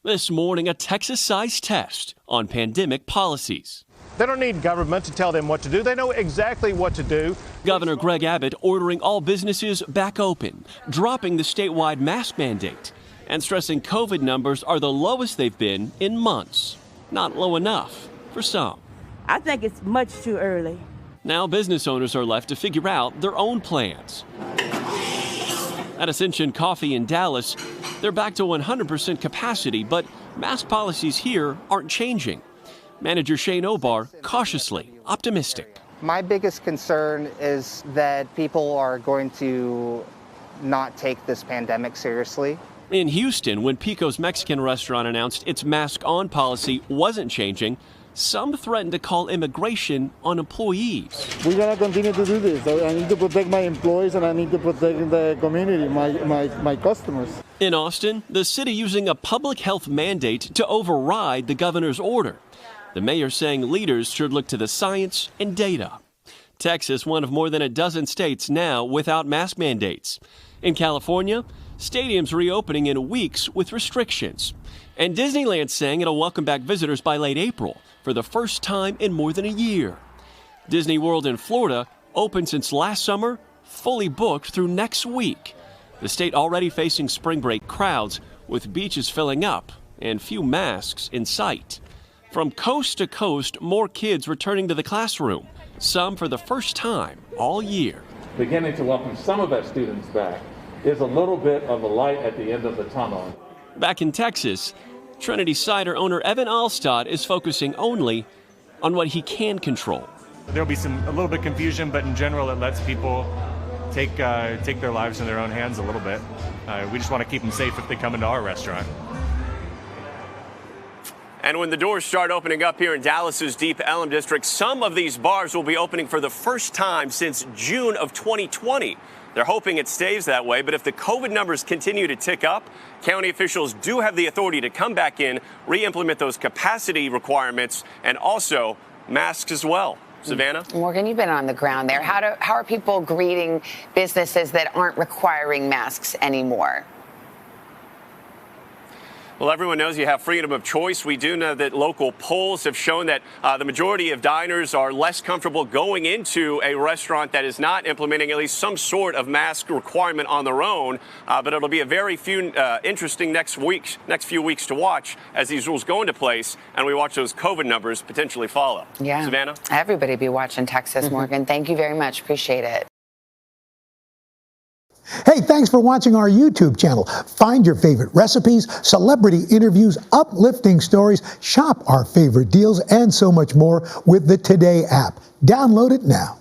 This morning, a Texas-sized test on pandemic policies. They don't need government to tell them what to do. They know exactly what to do. Governor Greg Abbott ordering all businesses back open, dropping the statewide mask mandate, and stressing COVID numbers are the lowest they've been in months. Not low enough for some. I think it's much too early. Now business owners are left to figure out their own plans. At Ascension Coffee in Dallas, they're back to 100% capacity, but mask policies here aren't changing. Manager Shane Obar cautiously optimistic. My biggest concern is that people are going to not take this pandemic seriously. In Houston, when Pico's Mexican restaurant announced its mask-on policy wasn't changing, some threatened to call immigration on employees. We're going to continue to do this. I need to protect my employees and I need to protect the community, my customers. In Austin, the city using a public health mandate to override the governor's order. The mayor saying leaders should look to the science and data. Texas, one of more than a dozen states now without mask mandates. In California, stadiums reopening in weeks with restrictions. And Disneyland saying it'll welcome back visitors by late April for the first time in more than a year. Disney World in Florida, open since last summer, fully booked through next week. The state already facing spring break crowds with beaches filling up and few masks in sight. From coast to coast, more kids returning to the classroom, some for the first time all year. Beginning to welcome some of our students back is a little bit of a light at the end of the tunnel. Back in Texas, Trinity Cider owner Evan Alstad is focusing only on what he can control. There'll be a little bit confusion, but in general, it lets people take their lives in their own hands a little bit. We just want to keep them safe if they come into our restaurant. And when the doors start opening up here in Dallas's Deep Ellum District, some of these bars will be opening for the first time since June of 2020. They're hoping it stays that way, but if the COVID numbers continue to tick up, county officials do have the authority to come back in, re-implement those capacity requirements, and also masks as well. Savannah? Morgan, you've been on the ground there. How are people greeting businesses that aren't requiring masks anymore? Well, everyone knows you have freedom of choice. We do know that local polls have shown that the majority of diners are less comfortable going into a restaurant that is not implementing at least some sort of mask requirement on their own. But it'll be a very interesting next few weeks to watch as these rules go into place and we watch those COVID numbers potentially follow. Yeah. Savannah? Everybody be watching Texas, Morgan. Thank you very much. Appreciate it. Hey, thanks for watching our YouTube channel. Find your favorite recipes, celebrity interviews, uplifting stories, shop our favorite deals, and so much more with the Today app. Download it now.